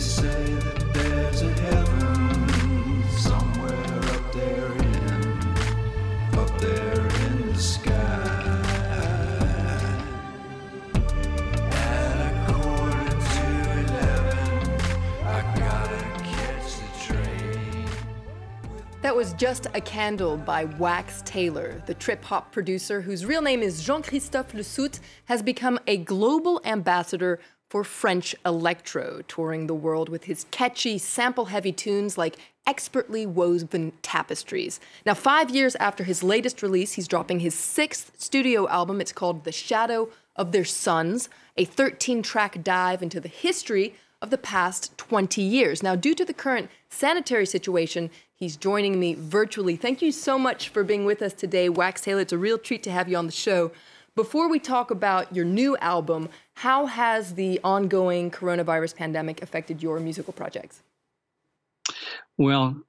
say that there's a heaven somewhere up there in the sky. At 11:15, I gotta catch the train. That was Just a Candle by Wax Tailor, the trip-hop producer whose real name is Jean-Christophe Le Sout, has become a global ambassador for French electro, touring the world with his catchy, sample-heavy tunes like expertly woven tapestries. Now, 5 years after his latest release, he's dropping his 6th studio album. It's called The Shadow of Their Sons, a 13-track dive into the history of the past 20 years. Now, due to the current sanitary situation, he's joining me virtually. Thank you so much for being with us today, Wax Tailor. It's a real treat to have you on the show. Before we talk about your new album, how has the ongoing coronavirus pandemic affected your musical projects? Well,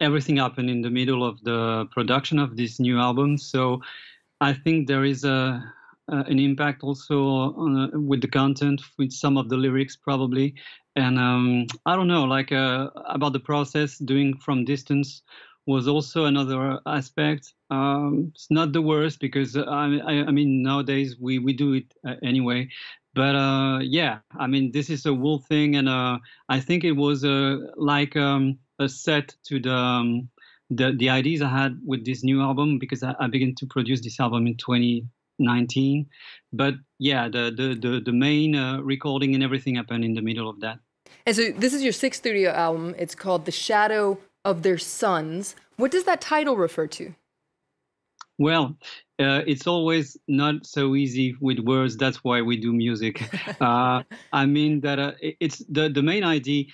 everything happened in the middle of the production of this new album, so I think there is an impact also with the content, with some of the lyrics probably, and I don't know, like about the process, doing from distance was also another aspect. It's not the worst because I mean nowadays we do it anyway. But yeah, I mean this is a whole thing, and I think it was like a set to the ideas I had with this new album, because I began to produce this album in 2019. But yeah, the main recording and everything happened in the middle of that. And so this is your 6th studio album. It's called The Shadow of Their Sons. What does that title refer to? Well, it's always not so easy with words. That's why we do music. I mean that it's the main idea.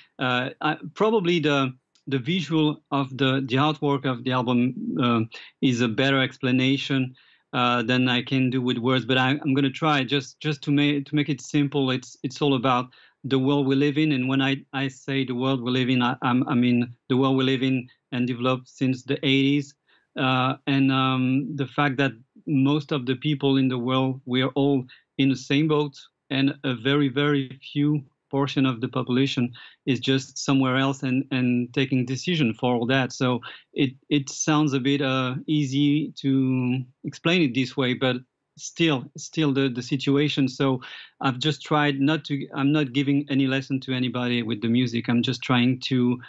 Probably the visual of the artwork of the album is a better explanation than I can do with words. But I'm going to try just to make it simple. It's all about the world we live in, and when I say the world we live in, I mean the world we live in and developed since the 80s, and the fact that most of the people in the world, we are all in the same boat, and a very, very few portion of the population is just somewhere else and taking decision for all that. So it sounds a bit easy to explain it this way, but still the situation. So I've just tried I'm not giving any lesson to anybody with the music. I'm just trying to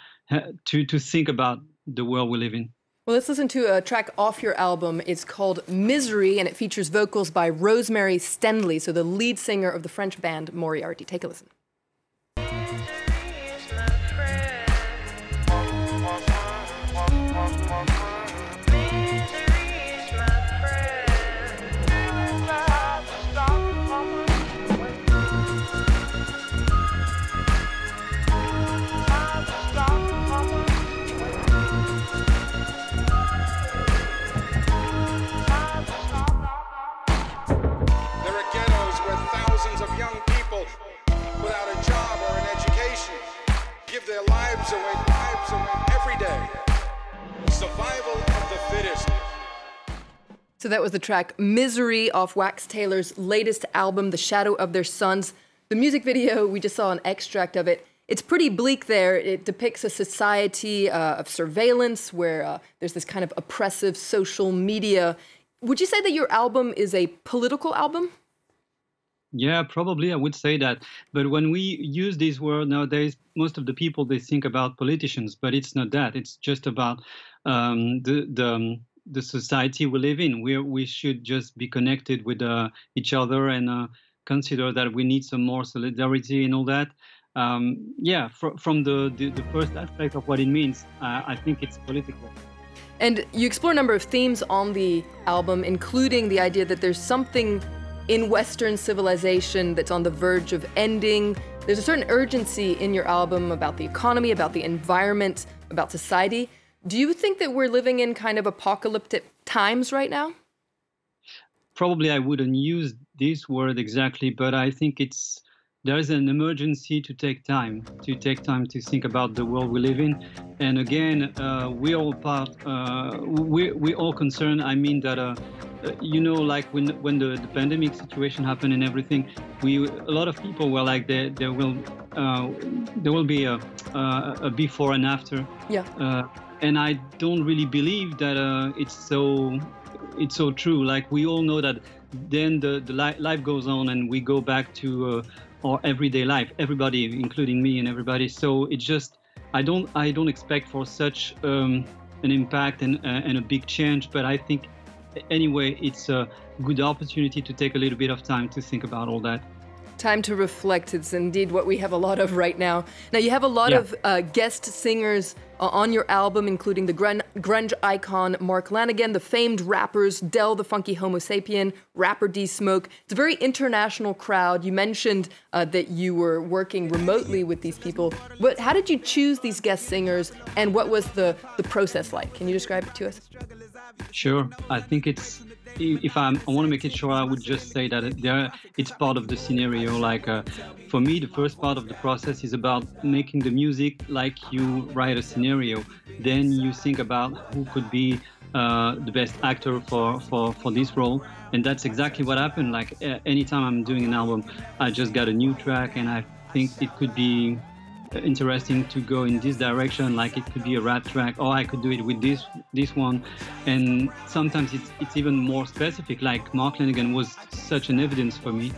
think about the world we live in. Well, let's listen to a track off your album. It's called Misery, and it features vocals by Rosemary Stenley, so the lead singer of the French band Moriarty. Take a listen. Their lives away every day. Survival of the fittest. So that was the track Misery off Wax Tailor's latest album, The Shadow of Their Sons. The music video, we just saw an extract of it. It's pretty bleak there. It depicts a society of surveillance where there's this kind of oppressive social media. Would you say that your album is a political album? Yeah, probably I would say that. But when we use this word nowadays, most of the people, they think about politicians, but it's not that. It's just about the society we live in. We should just be connected with each other and consider that we need some more solidarity and all that. Yeah, from the first aspect of what it means, I think it's political. And you explore a number of themes on the album, including the idea that there's something in Western civilization that's on the verge of ending. There's a certain urgency in your album about the economy, about the environment, about society. Do you think that we're living in kind of apocalyptic times right now? Probably I wouldn't use this word exactly, but I think there is an emergency to take time to think about the world we live in. And again, we're all concerned. I mean that like when the pandemic situation happened and everything, a lot of people were like, there will be a before and after. Yeah. And I don't really believe that it's so true. Like, we all know that then the life goes on and we go back to our everyday life, everybody, including me and everybody. So it's just, I don't expect for such an impact and a big change, but I think anyway it's a good opportunity to take a little bit of time to think about all that. Time to reflect. It's indeed what we have a lot of right now. Now, you have a lot of guest singers on your album, including the grunge icon Mark Lanegan, the famed rappers Del the Funky Homo Sapien, rapper D Smoke. It's a very international crowd. You mentioned that you were working remotely with these people. But how did you choose these guest singers, and what was the process like? Can you describe it to us? Sure. I think it's, if I want to make it short, I would just say that it's part of the scenario. Like, for me, the first part of the process is about making the music like you write a scenario. Then you think about who could be the best actor for this role. And that's exactly what happened. Like, anytime I'm doing an album, I just got a new track and I think it could be interesting to go in this direction. Like, it could be a rap track, or I could do it with this one. And sometimes it's even more specific. Like, Mark Lanegan was such an evidence for me.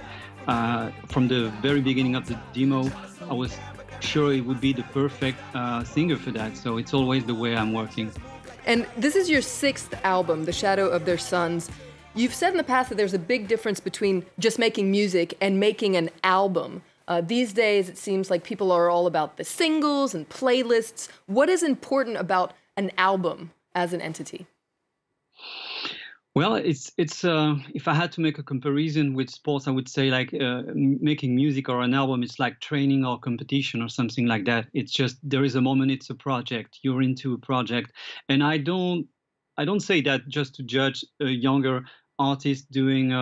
From the very beginning of the demo, I was sure it would be the perfect singer for that. So it's always the way I'm working. And this is your 6th album, The Shadow of Their Sons. You've said in the past that there's a big difference between just making music and making an album. These days, it seems like people are all about the singles and playlists. What is important about an album as an entity? Well, it's if I had to make a comparison with sports, I would say, like, making music or an album, it's like training or competition or something like that. It's just, there is a moment, it's a project. You're into a project. And I don't say that just to judge a younger artist doing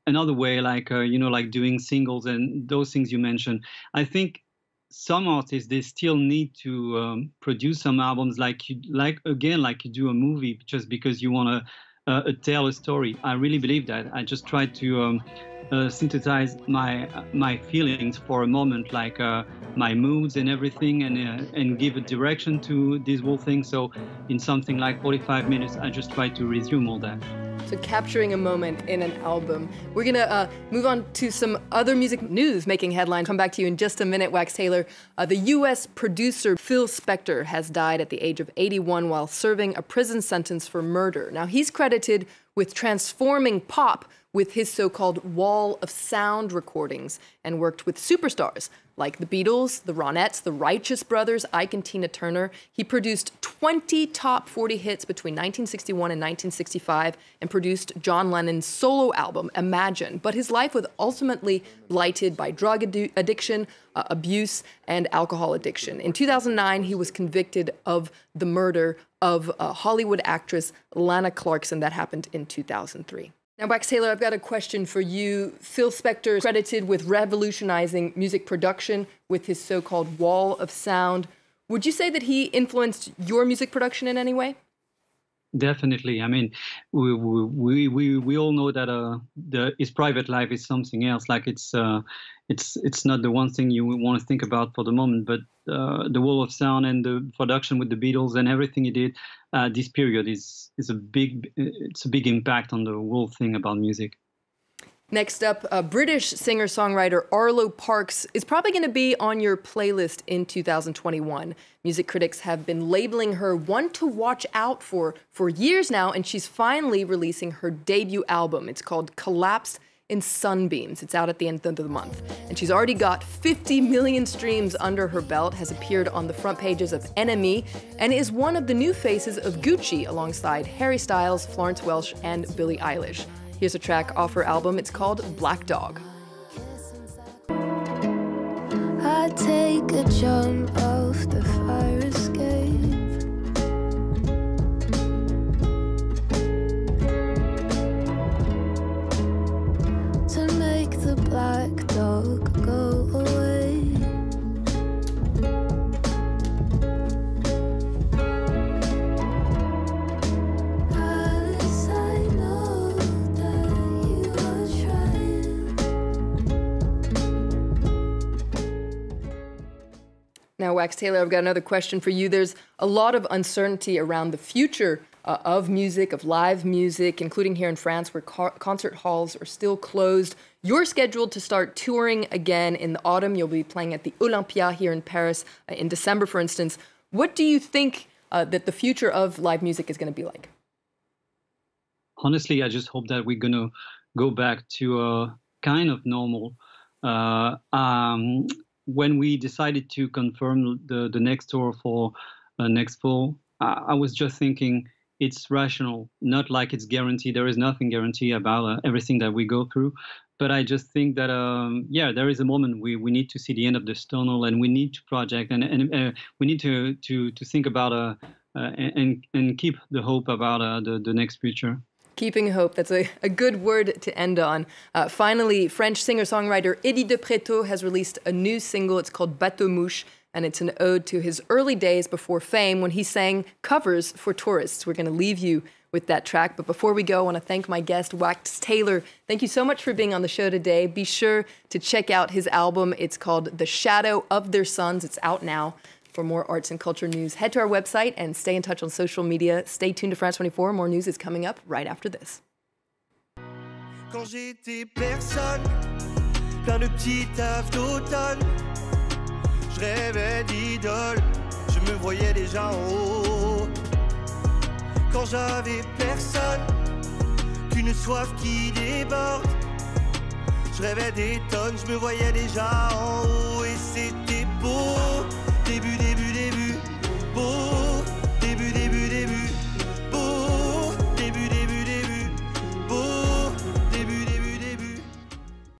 another way, like, like doing singles and those things you mentioned. I think some artists, they still need to produce some albums like you do a movie, just because you want to tell a story. I really believe that. I just try to synthesize my feelings for a moment, like my moods and everything, and give a direction to this whole thing. So in something like 45 minutes, I just try to resume all that. So capturing a moment in an album. We're going to move on to some other music news making headlines. Come back to you in just a minute, Wax Tailor. The U.S. producer Phil Spector has died at the age of 81 while serving a prison sentence for murder. Now, he's credited with transforming pop with his so-called wall of sound recordings, and worked with superstars like the Beatles, the Ronettes, the Righteous Brothers, Ike and Tina Turner. He produced 20 top 40 hits between 1961 and 1965 and produced John Lennon's solo album, Imagine. But his life was ultimately blighted by drug addiction, abuse, and alcohol addiction. In 2009, he was convicted of the murder of Hollywood actress Lana Clarkson. That happened in 2003. Now, Wax Tailor, I've got a question for you. Phil Spector is credited with revolutionizing music production with his so-called wall of sound. Would you say that he influenced your music production in any way? Definitely. I mean, we all know that his private life is something else. Like, it's not the one thing you want to think about for the moment. But the wall of sound and the production with the Beatles and everything he did this period is a big impact on the whole thing about music. Next up, British singer-songwriter Arlo Parks is probably going to be on your playlist in 2021. Music critics have been labeling her one to watch out for years now, and she's finally releasing her debut album. It's called Collapsed in Sunbeams. It's out at the end of the month. And she's already got 50 million streams under her belt, has appeared on the front pages of NME, and is one of the new faces of Gucci alongside Harry Styles, Florence Welch, and Billie Eilish. Here's a track off her album. It's called Black Dog. I take a jump off the fire escape. To make the black dog go away. Alice, I know. Now, Wax Tailor, I've got another question for you. There's a lot of uncertainty around the future of music, of live music, including here in France, where concert halls are still closed. You're scheduled to start touring again in the autumn. You'll be playing at the Olympia here in Paris in December, for instance. What do you think that the future of live music is going to be like? Honestly, I just hope that we're going to go back to a kind of normal. When we decided to confirm the next tour for next fall, I was just thinking it's rational, not like it's guaranteed. There is nothing guaranteed about everything that we go through. But I just think that, yeah, there is a moment we need to see the end of this tunnel, and we need to project, and we need to think about and keep the hope about the next future. Keeping hope, that's a good word to end on. Finally, French singer-songwriter Eddy de Pretto has released a new single. It's called Bateau Mouche, and it's an ode to his early days before fame when he sang covers for tourists. We're going to leave you with that track. But before we go, I want to thank my guest, Wax Tailor. Thank you so much for being on the show today. Be sure to check out his album. It's called The Shadow of Their Sons. It's out now. For more arts and culture news, head to our website and stay in touch on social media. Stay tuned to France 24. More news is coming up right after this. Quand j'étais personne, plein de petits tafs d'automne, je rêvais d'idole, je me voyais déjà en haut. Quand j'avais personne, qu'une soif qui déborde, je rêvais des tonnes, je me voyais déjà en haut et c'était beau.